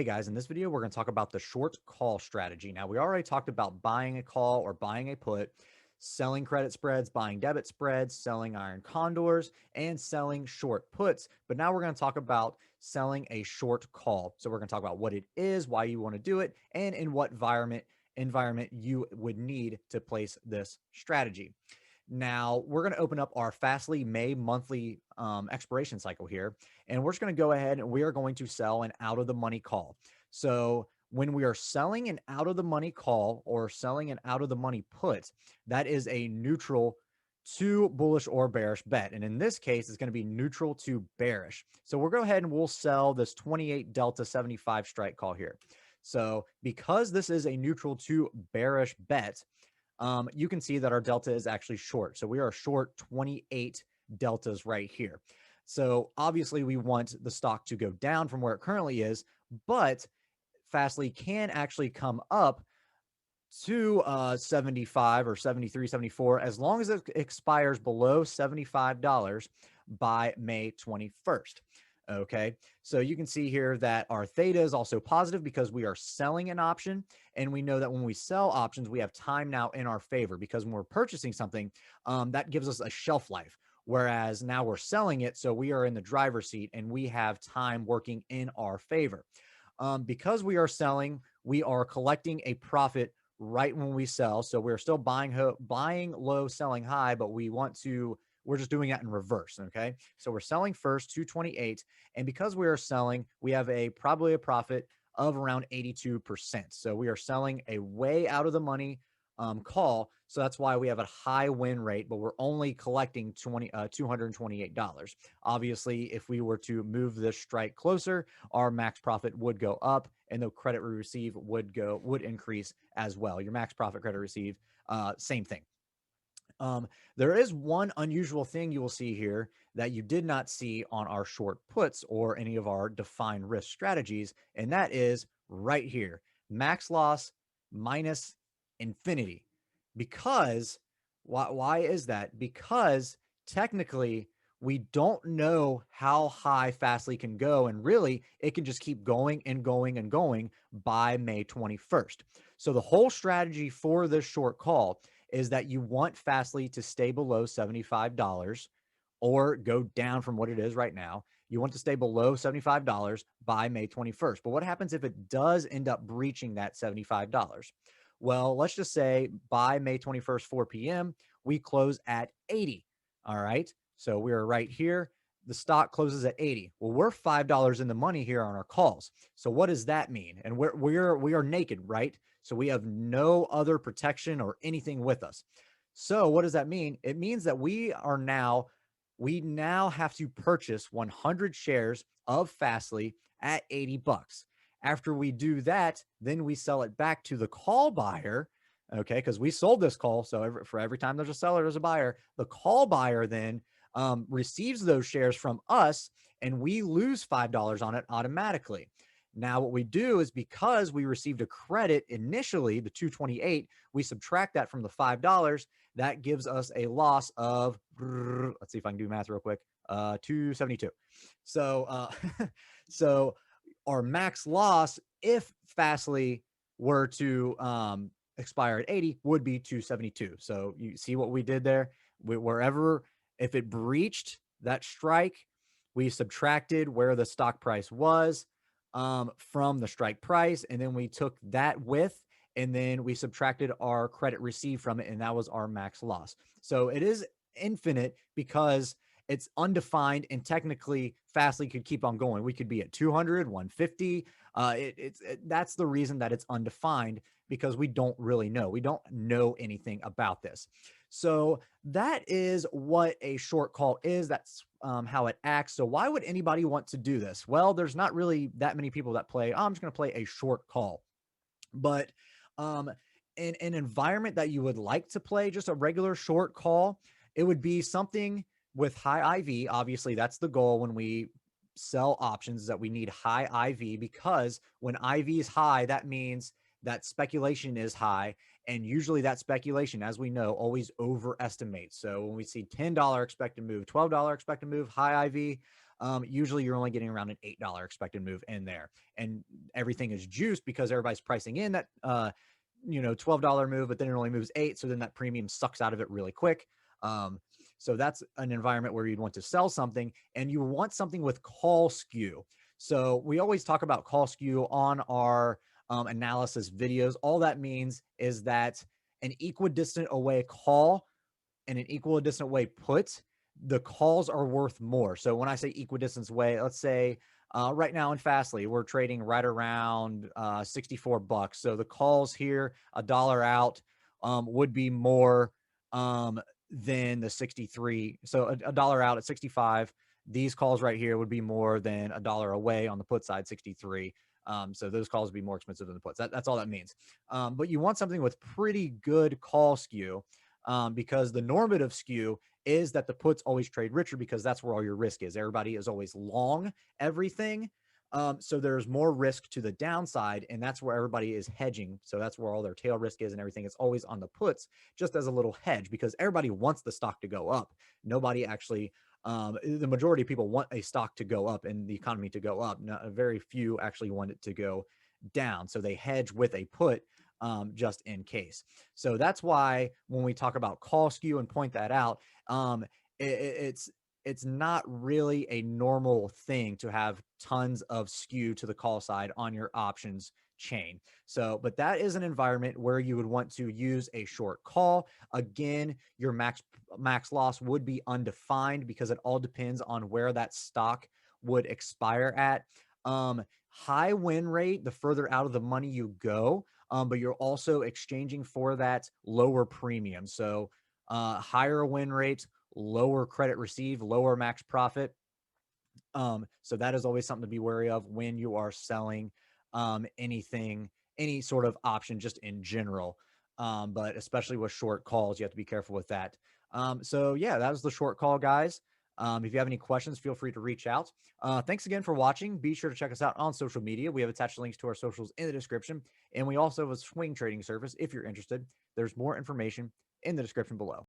guys, in this video, we're going to talk about the short call strategy. Now, we already talked about buying a call or buying a put, selling credit spreads, buying debit spreads, selling iron condors, and selling short puts. But now we're going to talk about selling a short call. So we're going to talk about what it is, why you want to do it, and in what environment you would need to place this strategy. Now we're going to open up our Fastly May monthly expiration cycle here, and we're just going to go ahead and we are going to sell an out of the money call. So when we are selling an out of the money call or selling an out of the money put, that is a neutral to bullish or bearish bet. And in this case, it's going to be neutral to bearish. So we'll go ahead and we'll sell this 28 Delta 75 strike call here. So because this is a neutral to bearish bet, you can see that our delta is actually short. So we are short 28 deltas right here. So obviously we want the stock to go down from where it currently is, but Fastly can actually come up to 75 or 73, 74, as long as it expires below $75 by May 21st. Okay, so you can see here that our theta is also positive because we are selling an option. And we know that when we sell options, we have time now in our favor, because when we're purchasing something, that gives us a shelf life. Whereas now we're selling it, so we are in the driver's seat and we have time working in our favor. Because we are selling, we are collecting a profit right when we sell. So we're still buying low, selling high, but we're just doing that in reverse. Okay. So we're selling first 228. And because we are selling, we have probably a profit of around 82%. So we are selling a way out of the money call. So that's why we have a high win rate, but we're only collecting $228. Obviously, if we were to move this strike closer, our max profit would go up, and the credit we receive would increase as well. Your max profit, credit receive, same thing. There is one unusual thing you will see here that you did not see on our short puts or any of our defined risk strategies, and that is right here, max loss minus infinity. Because why is that? Because technically we don't know how high Fastly can go, and really it can just keep going and going and going by May 21st. So the whole strategy for this short call is that you want Fastly to stay below $75 or go down from what it is right now. You want to stay below $75 by May 21st. But what happens if it does end up breaching that $75? Well, let's just say by May 21st, 4 p.m., we close at 80. All right. So we're right here. The stock closes at 80. Well, we're $5 in the money here on our calls. So what does that mean? And we are naked, right? So we have no other protection or anything with us. So what does that mean? It means that we now have to purchase 100 shares of Fastly at 80 bucks. After we do that, then we sell it back to the call buyer. Okay, because we sold this call. So for every time there's a seller, there's a buyer. The call buyer then receives those shares from us, and we lose $5 on it automatically. Now, what we do is, because we received a credit initially, the 228, we subtract that from the $5. That gives us a loss of, let's see if I can do math real quick, 272. So, so our max loss, if Fastly were to expire at 80, would be 272. So you see what we did there? If it breached that strike, we subtracted where the stock price was from the strike price, and then we took that width, and then we subtracted our credit received from it, and that was our max loss. So it is infinite because it's undefined, and technically Fastly could keep on going. We could be at 200, 150. That's the reason that it's undefined, because we don't really know. We don't know anything about this. So that is what a short call is. That's how it acts. So why would anybody want to do this? Well, there's not really that many people that play, I'm just going to play a short call. But in an environment that you would like to play just a regular short call, it would be something with high IV. Obviously, that's the goal when we sell options, that we need high IV, because when IV is high, that means that speculation is high. And usually that speculation, as we know, always overestimates. So when we see $10 expected move, $12 expected move, high IV, usually you're only getting around an $8 expected move in there. And everything is juiced because everybody's pricing in that, $12 move, but then it only moves 8. So then that premium sucks out of it really quick. So that's an environment where you'd want to sell something, and you want something with call skew. So we always talk about call skew on our analysis videos. All that means is that an equidistant away call and an equidistant way put, the calls are worth more. So when I say equidistance way, let's say right now in Fastly, we're trading right around $64. So the calls here, $1 out, would be more than the 63. So $1 out at 65. These calls right here would be more than $1 away on the put side, 63. So those calls would be more expensive than the puts. That's all that means. But you want something with pretty good call skew, because the normative skew is that the puts always trade richer because that's where all your risk is. Everybody is always long everything. So there's more risk to the downside, and that's where everybody is hedging. So that's where all their tail risk is and everything. It's always on the puts, just as a little hedge, because everybody wants the stock to go up. Nobody actually, the majority of people want a stock to go up and the economy to go up. Not, very few actually want it to go down. So they hedge with a put, just in case. So that's why when we talk about call skew and point that out, it's not really a normal thing to have tons of skew to the call side on your options chain. So, but that is an environment where you would want to use a short call. Again, your max loss would be undefined because it all depends on where that stock would expire at. High win rate, the further out of the money you go, but you're also exchanging for that lower premium. So higher win rates, lower credit received, lower max profit. So that is always something to be wary of when you are selling anything, any sort of option just in general. But especially with short calls, you have to be careful with that. So yeah, that was the short call, guys. If you have any questions, feel free to reach out. Thanks again for watching. Be sure to check us out on social media. We have attached links to our socials in the description. And we also have a swing trading service if you're interested. There's more information in the description below.